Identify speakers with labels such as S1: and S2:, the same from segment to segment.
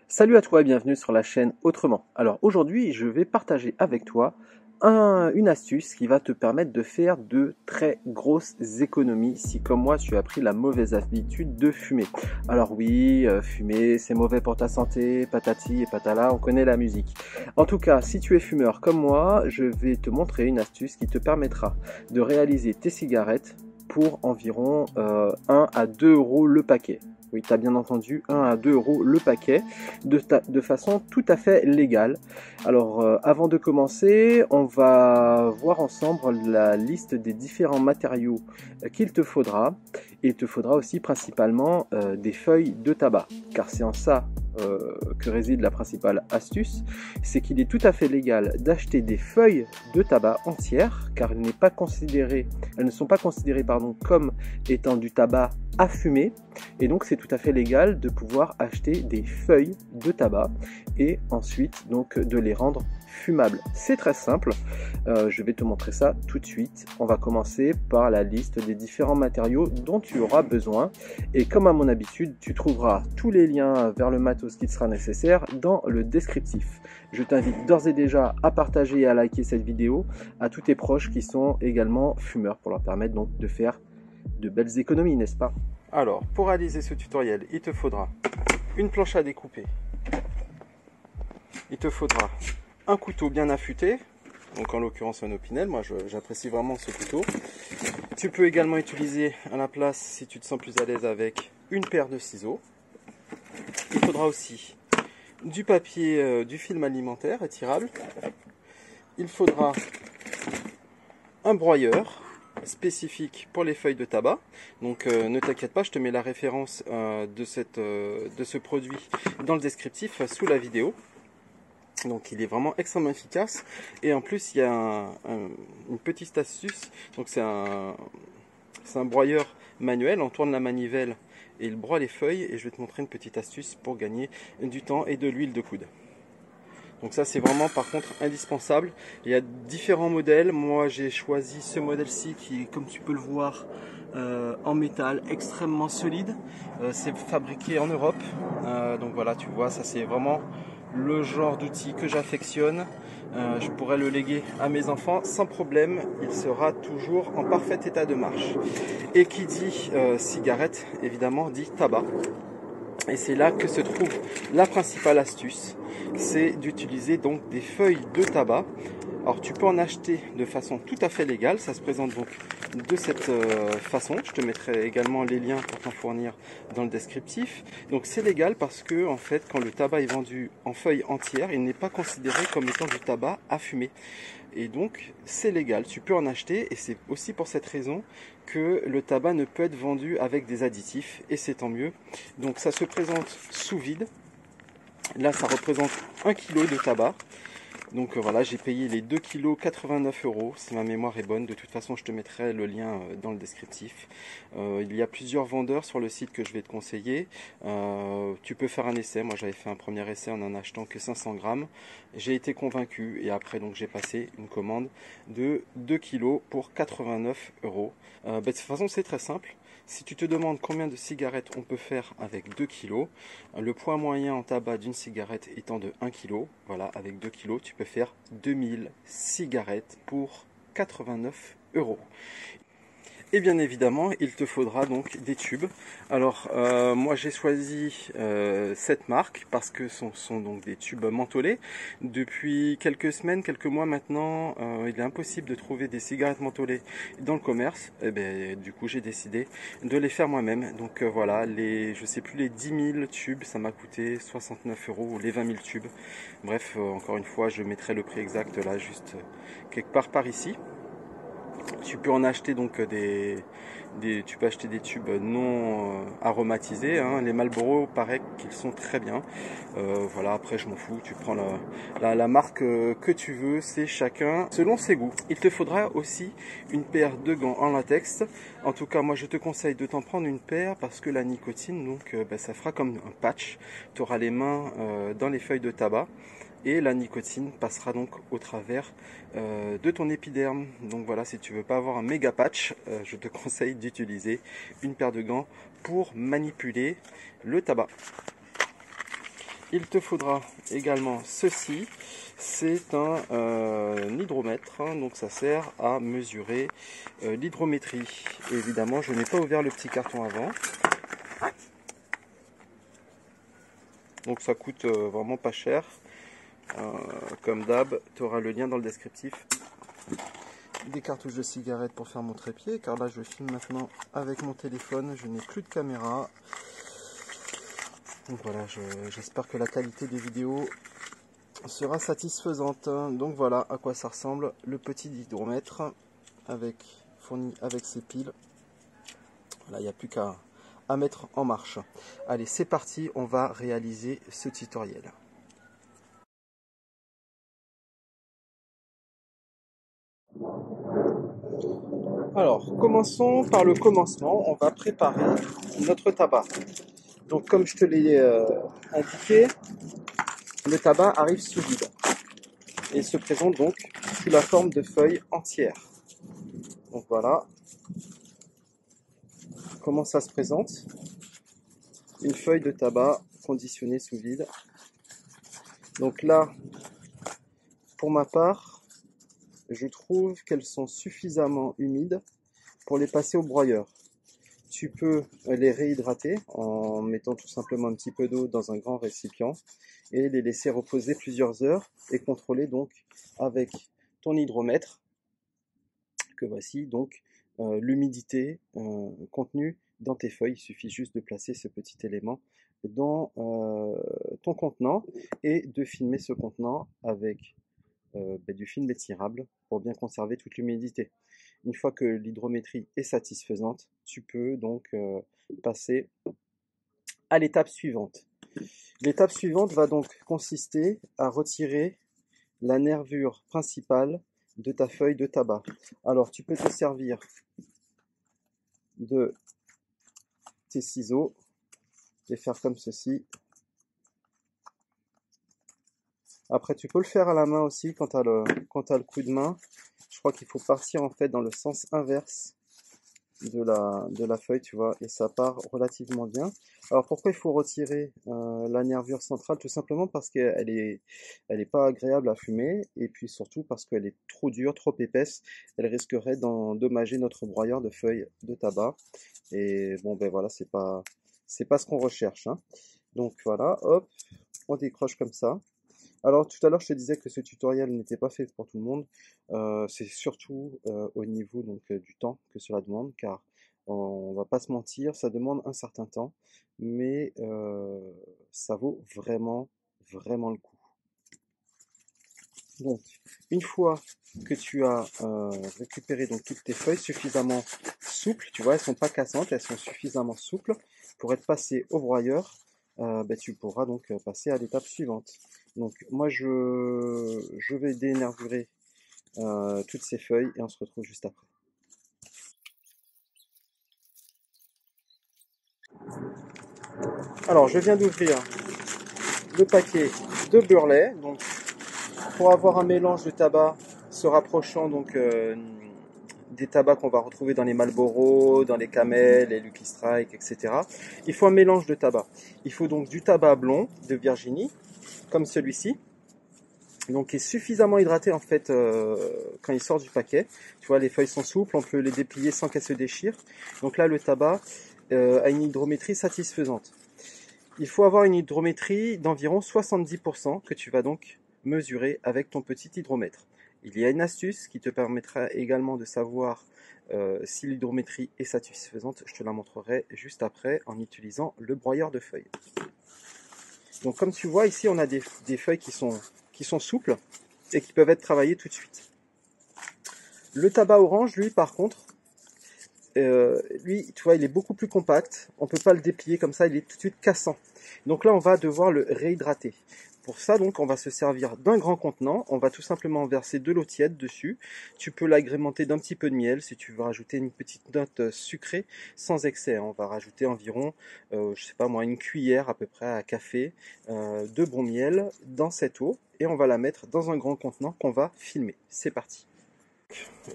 S1: Salut à toi et bienvenue sur la chaîne Autrement. Alors aujourd'hui, je vais partager avec toi une astuce qui va te permettre de faire de très grosses économies si comme moi tu as pris la mauvaise habitude de fumer. Alors oui, fumer c'est mauvais pour ta santé, patati et patala, on connaît la musique. En tout cas, si tu es fumeur comme moi, je vais te montrer une astuce qui te permettra de réaliser tes cigarettes pour environ 1 à 2 euros le paquet. Oui, tu as bien entendu, 1 à 2 euros le paquet, de façon tout à fait légale. Alors, avant de commencer, on va voir ensemble la liste des différents matériaux qu'il te faudra. Et il te faudra aussi principalement des feuilles de tabac, car c'est en ça que réside la principale astuce, c'est qu'il est tout à fait légal d'acheter des feuilles de tabac entières, car elles ne sont pas considérées comme étant du tabac à fumer, et donc c'est tout à fait légal de pouvoir acheter des feuilles de tabac et ensuite donc de les rendre fumables. C'est très simple, je vais te montrer ça tout de suite. On va commencer par la liste des différents matériaux dont tu auras besoin, et comme à mon habitude, tu trouveras tous les liens vers le matos qui te sera nécessaire dans le descriptif. Je t'invite d'ores et déjà à partager et à liker cette vidéo à tous tes proches qui sont également fumeurs pour leur permettre donc de faire de belles économies, n'est-ce pas? Alors, pour réaliser ce tutoriel, il te faudra une planche à découper, il te faudra un couteau bien affûté, donc en l'occurrence un Opinel, moi j'apprécie vraiment ce couteau. Tu peux également utiliser à la place, si tu te sens plus à l'aise avec, une paire de ciseaux. Il faudra aussi du papier, du film alimentaire étirable. Il faudra un broyeur spécifique pour les feuilles de tabac. Donc ne t'inquiète pas, je te mets la référence de ce produit dans le descriptif sous la vidéo. Donc il est vraiment extrêmement efficace, et en plus il y a une petite astuce. Donc c'est un broyeur manuel, on tourne la manivelle et il broie les feuilles, et je vais te montrer une petite astuce pour gagner du temps et de l'huile de coude. Donc ça c'est vraiment par contre indispensable. Il y a différents modèles, moi j'ai choisi ce modèle-ci qui est, comme tu peux le voir, en métal extrêmement solide. C'est fabriqué en Europe, donc voilà, tu vois, ça c'est vraiment le genre d'outil que j'affectionne. Je pourrais le léguer à mes enfants sans problème, il sera toujours en parfait état de marche. Et qui dit cigarette, évidemment, dit tabac. Et c'est là que se trouve la principale astuce, c'est d'utiliser donc des feuilles de tabac. Alors tu peux en acheter de façon tout à fait légale, ça se présente donc de cette façon. Je te mettrai également les liens pour t'en fournir dans le descriptif. Donc c'est légal parce que en fait quand le tabac est vendu en feuilles entières, il n'est pas considéré comme étant du tabac à fumer. Et donc c'est légal, tu peux en acheter, et c'est aussi pour cette raison que le tabac ne peut être vendu avec des additifs, et c'est tant mieux. Donc ça se présente sous vide. Là ça représente 1 kg de tabac. Donc voilà, j'ai payé les 2 kg 89 €, si ma mémoire est bonne. De toute façon, je te mettrai le lien dans le descriptif. Il y a plusieurs vendeurs sur le site que je vais te conseiller. Tu peux faire un essai. Moi, j'avais fait un premier essai en achetant que 500 grammes. J'ai été convaincu, et après, donc, j'ai passé une commande de 2 kg pour 89 €. De toute façon, c'est très simple. Si tu te demandes combien de cigarettes on peut faire avec 2 kg, le poids moyen en tabac d'une cigarette étant de 1 kg, voilà, avec 2 kg, tu peux faire 2000 cigarettes pour 89 €. Et bien évidemment, il te faudra donc des tubes. Alors, moi j'ai choisi cette marque parce que ce sont donc des tubes mentholés. Depuis quelques semaines, quelques mois maintenant, il est impossible de trouver des cigarettes mentholées dans le commerce. Et bien, du coup, j'ai décidé de les faire moi-même. Donc voilà, je sais plus, les 10 000 tubes, ça m'a coûté 69 €, ou les 20 000 tubes. Bref, encore une fois, je mettrai le prix exact là, juste quelque part par ici. Tu peux en acheter donc tu peux acheter des tubes non aromatisés, hein. Les Marlboro, paraît qu'ils sont très bien. Voilà, après je m'en fous, tu prends la marque que tu veux, c'est chacun selon ses goûts. Il te faudra aussi une paire de gants en latex. En tout cas, moi je te conseille de t'en prendre une paire parce que la nicotine, donc ça fera comme un patch. Tu auras les mains dans les feuilles de tabac, et la nicotine passera donc au travers de ton épiderme. Donc voilà, si tu veux pas avoir un méga patch, je te conseille d'utiliser une paire de gants pour manipuler le tabac. Il te faudra également ceci, c'est un hydromètre, hein, donc ça sert à mesurer l'hydrométrie. Évidemment, je n'ai pas ouvert le petit carton avant, donc ça coûte vraiment pas cher. Comme d'hab, tu auras le lien dans le descriptif. Des cartouches de cigarettes pour faire mon trépied, car là je filme maintenant avec mon téléphone, je n'ai plus de caméra. Donc voilà, j'espère que la qualité des vidéos sera satisfaisante. Donc voilà à quoi ça ressemble le petit hydromètre fourni avec ses piles. Là, il n'y a plus qu'à mettre en marche. Allez, c'est parti, on va réaliser ce tutoriel. Alors, commençons par le commencement. On va préparer notre tabac. Donc, comme je te l'ai indiqué, le tabac arrive sous vide et se présente donc sous la forme de feuilles entières. Donc voilà comment ça se présente. Une feuille de tabac conditionnée sous vide. Donc là, pour ma part, je trouve qu'elles sont suffisamment humides pour les passer au broyeur. Tu peux les réhydrater en mettant tout simplement un petit peu d'eau dans un grand récipient et les laisser reposer plusieurs heures et contrôler donc avec ton hydromètre que voici donc l'humidité contenue dans tes feuilles. Il suffit juste de placer ce petit élément dans ton contenant et de filmer ce contenant avec du film étirable pour bien conserver toute l'humidité. Une fois que l'hydrométrie est satisfaisante, tu peux donc passer à l'étape suivante. L'étape suivante va donc consister à retirer la nervure principale de ta feuille de tabac. Alors tu peux te servir de tes ciseaux et faire comme ceci. Après tu peux le faire à la main aussi quand tu as le coup de main. Je crois qu'il faut partir en fait dans le sens inverse de la feuille, tu vois, et ça part relativement bien. Alors pourquoi il faut retirer la nervure centrale? Tout simplement parce qu'elle est pas agréable à fumer, et puis surtout parce qu'elle est trop dure, trop épaisse. Elle risquerait d'endommager notre broyeur de feuilles de tabac. Et bon ben voilà, c'est pas ce qu'on recherche, hein. Donc voilà, hop, on décroche comme ça. Alors tout à l'heure je te disais que ce tutoriel n'était pas fait pour tout le monde. C'est surtout au niveau donc, du temps que cela demande, car on va pas se mentir, ça demande un certain temps, mais ça vaut vraiment, vraiment le coup. Donc une fois que tu as récupéré donc toutes tes feuilles suffisamment souples, tu vois, elles sont pas cassantes, elles sont suffisamment souples pour être passées au broyeur. Tu pourras donc passer à l'étape suivante. Donc moi je vais dénervurer toutes ces feuilles et on se retrouve juste après. Alors je viens d'ouvrir le paquet de Burley, donc pour avoir un mélange de tabac se rapprochant donc des tabacs qu'on va retrouver dans les Marlboro, dans les Camel, les Lucky Strike, etc. Il faut un mélange de tabac. Il faut donc du tabac blond de Virginie, comme celui-ci, donc qui est suffisamment hydraté en fait quand il sort du paquet. Tu vois, les feuilles sont souples, on peut les déplier sans qu'elles se déchirent. Donc là, le tabac a une hydrométrie satisfaisante. Il faut avoir une hydrométrie d'environ 70% que tu vas donc mesurer avec ton petit hydromètre. Il y a une astuce qui te permettra également de savoir si l'hydrométrie est satisfaisante. Je te la montrerai juste après en utilisant le broyeur de feuilles. Donc comme tu vois ici, on a des feuilles qui sont souples et qui peuvent être travaillées tout de suite. Le tabac orange, lui, par contre, lui, tu vois, il est beaucoup plus compact. On peut pas le déplier comme ça, il est tout de suite cassant. Donc là, on va devoir le réhydrater. Pour ça, donc, on va se servir d'un grand contenant. On va tout simplement verser de l'eau tiède dessus. Tu peux l'agrémenter d'un petit peu de miel si tu veux rajouter une petite note sucrée sans excès. On va rajouter environ, je sais pas moi, une cuillère à peu près à café de bon miel dans cette eau. Et on va la mettre dans un grand contenant qu'on va filmer. C'est parti.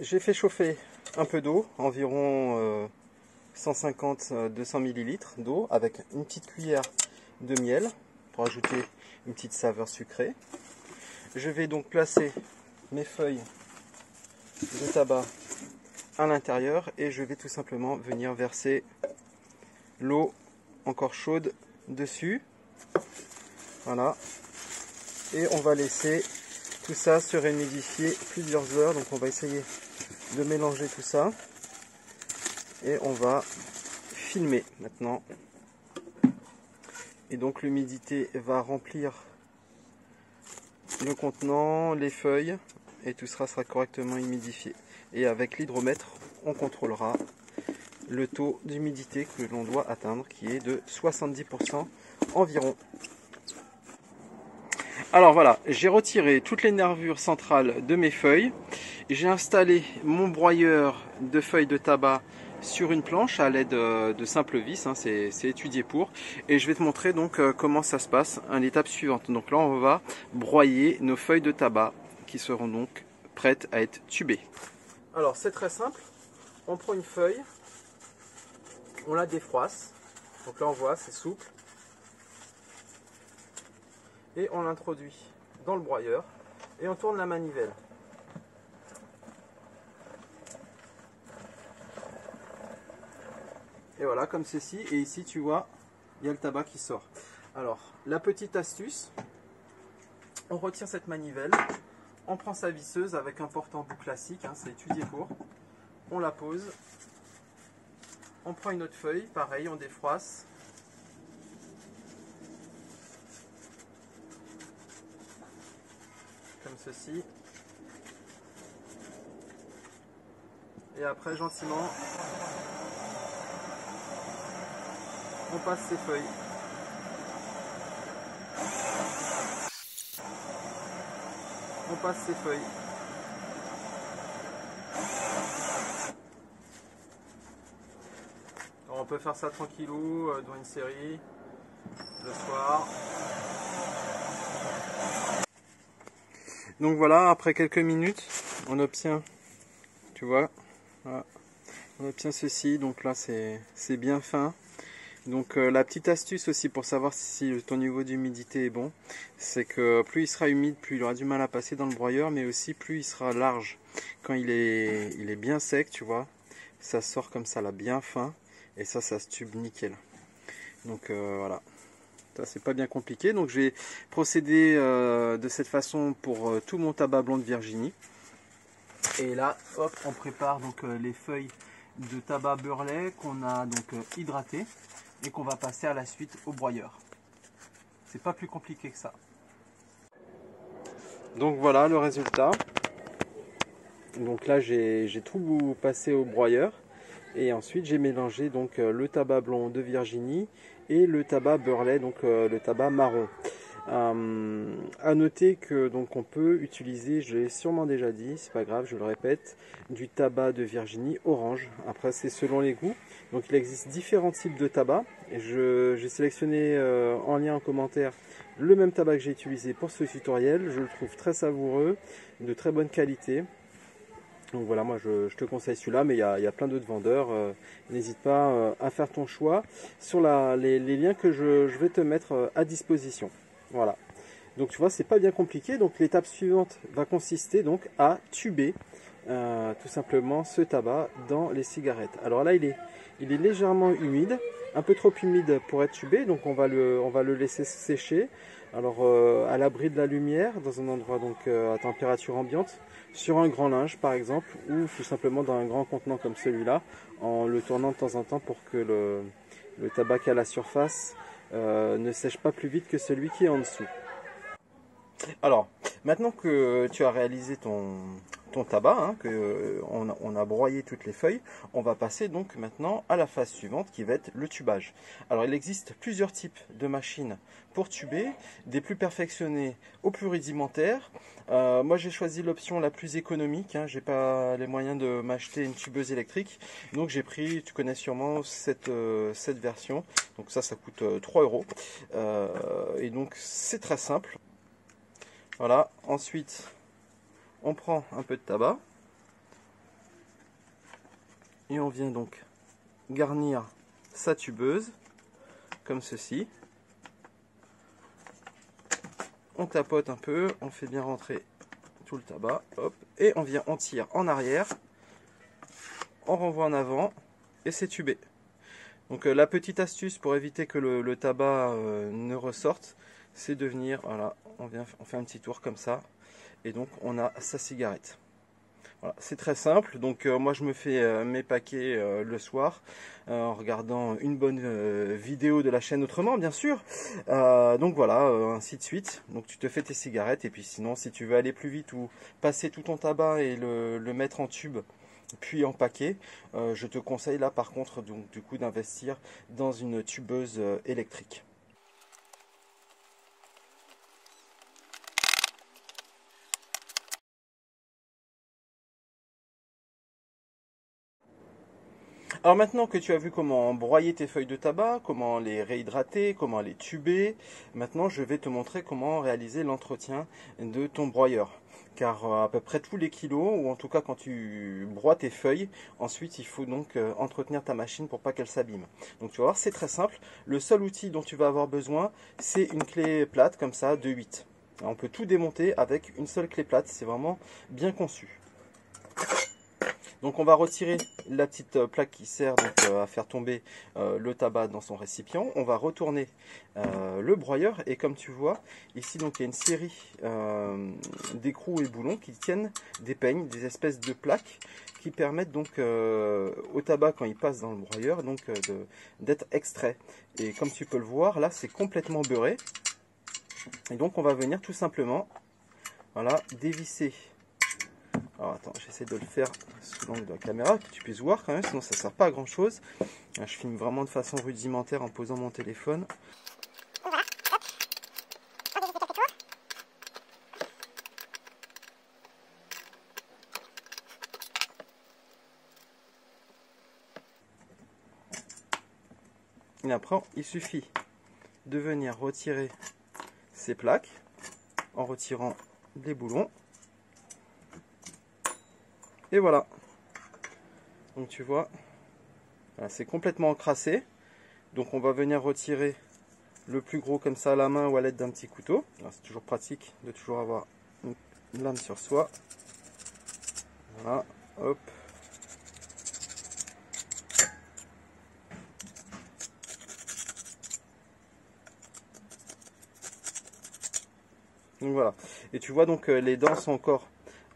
S1: J'ai fait chauffer un peu d'eau, environ 150-200 ml d'eau avec une petite cuillère de miel. pour ajouter une petite saveur sucrée. Je vais donc placer mes feuilles de tabac à l'intérieur et je vais tout simplement venir verser l'eau encore chaude dessus. Voilà. Et on va laisser tout ça se réhumidifier plusieurs heures. Donc on va essayer de mélanger tout ça. Et on va filmer maintenant. Et donc l'humidité va remplir le contenant, les feuilles, et tout sera correctement humidifié. Et avec l'hydromètre, on contrôlera le taux d'humidité que l'on doit atteindre, qui est de 70% environ. Alors voilà, j'ai retiré toutes les nervures centrales de mes feuilles. J'ai installé mon broyeur de feuilles de tabac sur une planche à l'aide de simples vis, hein, c'est étudié pour. Et je vais te montrer donc comment ça se passe à l'étape suivante. Donc là, on va broyer nos feuilles de tabac qui seront donc prêtes à être tubées. Alors c'est très simple, on prend une feuille, on la défroisse. Donc là on voit, c'est souple. Et on l'introduit dans le broyeur et on tourne la manivelle. Et voilà, comme ceci. Et ici, tu vois, il y a le tabac qui sort. Alors, la petite astuce, on retire cette manivelle, on prend sa visseuse avec un porte-embout classique, hein, c'est étudié pour. On la pose, on prend une autre feuille, pareil, on défroisse. Comme ceci. Et après, gentiment, on passe ses feuilles. On passe ses feuilles. Alors on peut faire ça tranquillou, dans une série, le soir. Donc voilà, après quelques minutes, on obtient, tu vois, voilà, on obtient ceci. Donc là, c'est bien fin. Donc la petite astuce aussi pour savoir si ton niveau d'humidité est bon, c'est que plus il sera humide, plus il aura du mal à passer dans le broyeur, mais aussi plus il sera large. Quand il est bien sec, tu vois, ça sort comme ça là, bien fin, et ça se tube nickel. Donc voilà, ça c'est pas bien compliqué. Donc j'ai procédé de cette façon pour tout mon tabac blond de Virginie. Et là, hop, on prépare donc les feuilles de tabac beurre-lait qu'on a donc hydratées et qu'on va passer à la suite au broyeur. C'est pas plus compliqué que ça. Donc voilà le résultat. Donc là j'ai tout passé au broyeur et ensuite j'ai mélangé donc le tabac blond de Virginie et le tabac beurre-lait, donc le tabac marron. À noter que donc on peut utiliser, je l'ai sûrement déjà dit, c'est pas grave, je le répète, du tabac de Virginie orange. Après c'est selon les goûts. Donc il existe différents types de tabac. J'ai sélectionné en lien en commentaire le même tabac que j'ai utilisé pour ce tutoriel. Je le trouve très savoureux, de très bonne qualité. Donc voilà, moi je te conseille celui-là, mais il y a plein d'autres vendeurs. N'hésite pas à faire ton choix sur les liens que je vais te mettre à disposition. Voilà. Donc tu vois, c'est pas bien compliqué. Donc l'étape suivante va consister donc à tuber tout simplement ce tabac dans les cigarettes. Alors là, il est légèrement humide, un peu trop humide pour être tubé. Donc on va le laisser sécher. Alors à l'abri de la lumière, dans un endroit donc à température ambiante, sur un grand linge par exemple, ou tout simplement dans un grand contenant comme celui-là, en le tournant de temps en temps pour que le tabac à la surface ne sèche pas plus vite que celui qui est en dessous. Alors, maintenant que tu as réalisé ton tabac, hein, on a broyé toutes les feuilles, on va passer donc maintenant à la phase suivante qui va être le tubage. Alors il existe plusieurs types de machines pour tuber, des plus perfectionnées aux plus rudimentaires. Moi j'ai choisi l'option la plus économique, hein, j'ai pas les moyens de m'acheter une tubeuse électrique, donc j'ai pris, tu connais sûrement cette version, donc ça coûte 3 €, et donc c'est très simple. Voilà, ensuite on prend un peu de tabac et on vient donc garnir sa tubeuse comme ceci. on tapote un peu, on fait bien rentrer tout le tabac, hop, et on tire en arrière, on renvoie en avant, et c'est tubé. Donc la petite astuce pour éviter que le tabac ne ressorte, c'est de venir, voilà, on fait un petit tour comme ça, et donc on a sa cigarette. Voilà, c'est très simple, donc moi je me fais mes paquets le soir en regardant une bonne vidéo de la chaîne Autrement, bien sûr. Donc voilà, ainsi de suite. Donc tu te fais tes cigarettes, et puis sinon si tu veux aller plus vite ou passer tout ton tabac et le mettre en tube puis en paquet, je te conseille là par contre donc, du coup d'investir dans une tubeuse électrique. Alors maintenant que tu as vu comment broyer tes feuilles de tabac, comment les réhydrater, comment les tuber, maintenant je vais te montrer comment réaliser l'entretien de ton broyeur. Car à peu près tous les kilos, ou en tout cas quand tu broies tes feuilles, ensuite il faut donc entretenir ta machine pour pas qu'elle s'abîme. Donc tu vas voir, c'est très simple. Le seul outil dont tu vas avoir besoin, c'est une clé plate comme ça de 8. On peut tout démonter avec une seule clé plate, c'est vraiment bien conçu. Donc on va retirer la petite plaque qui sert donc, à faire tomber le tabac dans son récipient. On va retourner le broyeur et comme tu vois, ici donc il y a une série d'écrous et boulons qui tiennent des peignes, des espèces de plaques qui permettent donc au tabac quand il passe dans le broyeur donc d'être extrait. Et comme tu peux le voir, là c'est complètement beurré. Et donc on va venir tout simplement voilà, dévisser. Alors attends, j'essaie de le faire sous l'angle de la caméra, que tu puisses voir quand même, sinon ça ne sert pas à grand chose. Je filme vraiment de façon rudimentaire en posant mon téléphone. Et après, il suffit de venir retirer ces plaques en retirant les boulons. Et voilà. Donc tu vois, voilà, c'est complètement encrassé. Donc on va venir retirer le plus gros comme ça à la main ou à l'aide d'un petit couteau. C'est toujours pratique de toujours avoir une lame sur soi. Voilà, hop. Donc voilà. Et tu vois donc les dents sont encore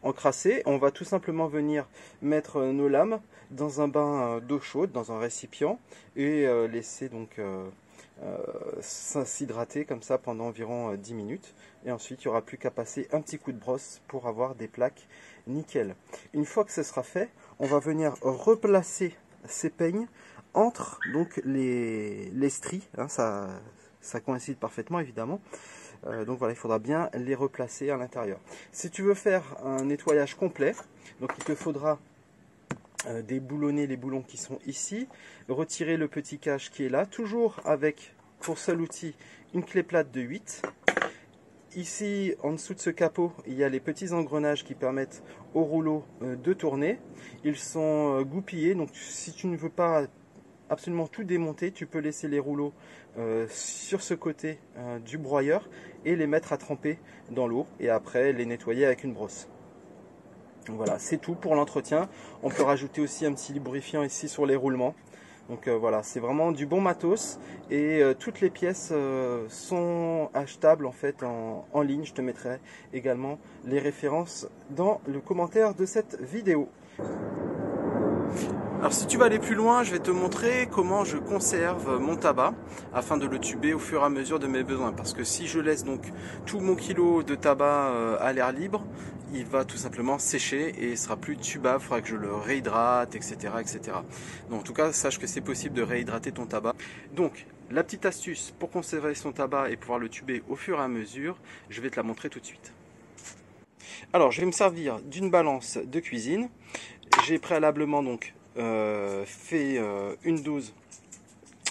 S1: encrassées. On va tout simplement venir mettre nos lames dans un bain d'eau chaude, dans un récipient, et laisser donc s'hydrater comme ça pendant environ 10 minutes. Et ensuite, il n'y aura plus qu'à passer un petit coup de brosse pour avoir des plaques nickel. Une fois que ce sera fait, on va venir replacer ces peignes entre donc les stries. Hein, ça coïncide parfaitement évidemment. Donc voilà, il faudra bien les replacer à l'intérieur. Si tu veux faire un nettoyage complet, donc il te faudra déboulonner les boulons qui sont ici, retirer le petit cache qui est là, toujours avec pour seul outil une clé plate de 8. Ici, en dessous de ce capot, il y a les petits engrenages qui permettent au rouleau de tourner. Ils sont goupillés, donc si tu ne veux pas absolument tout démonter, tu peux laisser les rouleaux sur ce côté du broyeur et les mettre à tremper dans l'eau et après les nettoyer avec une brosse. Voilà, c'est tout pour l'entretien. On peut rajouter aussi un petit lubrifiant ici sur les roulements. Donc voilà, c'est vraiment du bon matos et toutes les pièces sont achetables en fait en ligne. Je te mettrai également les références dans le commentaire de cette vidéo. Alors si tu vas aller plus loin, je vais te montrer comment je conserve mon tabac afin de le tuber au fur et à mesure de mes besoins. Parce que si je laisse donc tout mon kilo de tabac à l'air libre, il va tout simplement sécher et il sera plus tubable, il faudra que je le réhydrate, etc., etc. Donc en tout cas, sache que c'est possible de réhydrater ton tabac. Donc la petite astuce pour conserver son tabac et pouvoir le tuber au fur et à mesure, je vais te la montrer tout de suite. Alors je vais me servir d'une balance de cuisine. J'ai préalablement donc fait une dose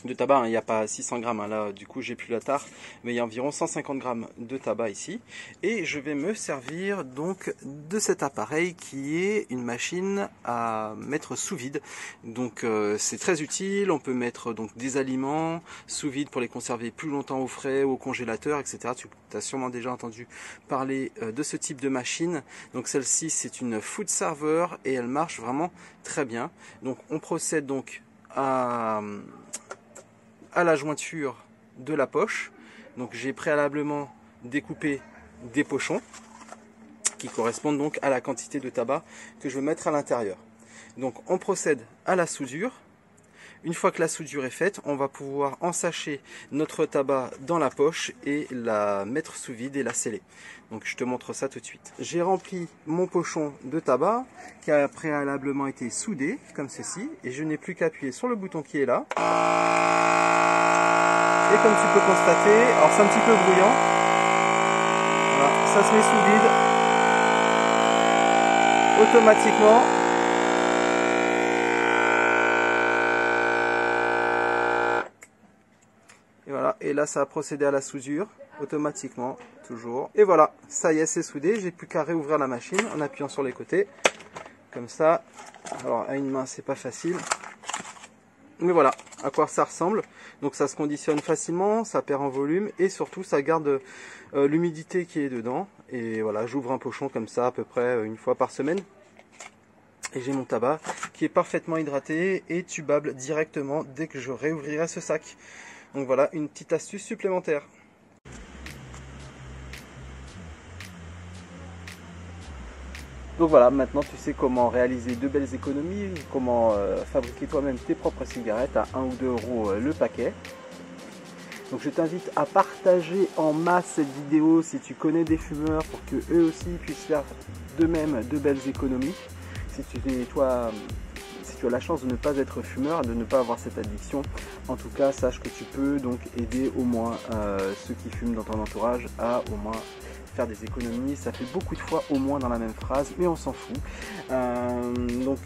S1: de tabac, hein. Il n'y a pas 600 grammes, hein. Là du coup j'ai plus la tare, mais il y a environ 150 grammes de tabac ici. Et je vais me servir donc de cet appareil qui est une machine à mettre sous vide. Donc c'est très utile, on peut mettre donc des aliments sous vide pour les conserver plus longtemps au frais, au congélateur, etc. Tu as sûrement déjà entendu parler de ce type de machine. Donc celle-ci c'est une food server et elle marche vraiment très bien. Donc on procède donc à la jointure de la poche. Donc j'ai préalablement découpé des pochons qui correspondent donc à la quantité de tabac que je veux mettre à l'intérieur. Donc on procède à la soudure. Une fois que la soudure est faite, on va pouvoir ensacher notre tabac dans la poche et la mettre sous vide et la sceller. Donc je te montre ça tout de suite. J'ai rempli mon pochon de tabac qui a préalablement été soudé comme ceci et je n'ai plus qu'à appuyer sur le bouton qui est là. Et comme tu peux constater, alors c'est un petit peu bruyant, voilà, ça se met sous vide automatiquement. Et voilà, et là ça a procédé à la soudure automatiquement, toujours. Et voilà, ça y est, c'est soudé. J'ai plus qu'à réouvrir la machine en appuyant sur les côtés, comme ça. Alors à une main c'est pas facile, mais voilà à quoi ça ressemble. Donc ça se conditionne facilement, ça perd en volume et surtout ça garde l'humidité qui est dedans. Et voilà, j'ouvre un pochon comme ça à peu près une fois par semaine. Et j'ai mon tabac qui est parfaitement hydraté et tubable directement dès que je réouvrirai ce sac. Donc voilà une petite astuce supplémentaire. Donc voilà, maintenant tu sais comment réaliser de belles économies, comment fabriquer toi-même tes propres cigarettes à 1 ou 2 euros le paquet. Donc je t'invite à partager en masse cette vidéo si tu connais des fumeurs pour que eux aussi puissent faire de même de belles économies. Si tu as la chance de ne pas être fumeur, de ne pas avoir cette addiction, en tout cas sache que tu peux donc aider au moins ceux qui fument dans ton entourage à au moins faire des économies. Ça fait beaucoup de fois au moins dans la même phrase, mais on s'en fout.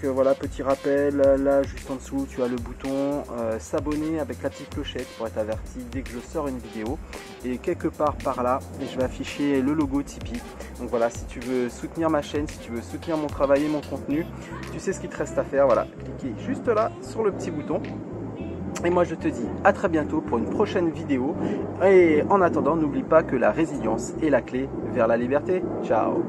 S1: Voilà, petit rappel, là juste en dessous tu as le bouton s'abonner avec la petite clochette pour être averti dès que je sors une vidéo, et quelque part par là je vais afficher le logo Tipeee. Donc voilà, si tu veux soutenir ma chaîne, si tu veux soutenir mon travail et mon contenu, tu sais ce qu'il te reste à faire. Voilà, cliquez juste là sur le petit bouton. Et moi je te dis à très bientôt pour une prochaine vidéo. Et en attendant, n'oublie pas que la résilience est la clé vers la liberté. Ciao!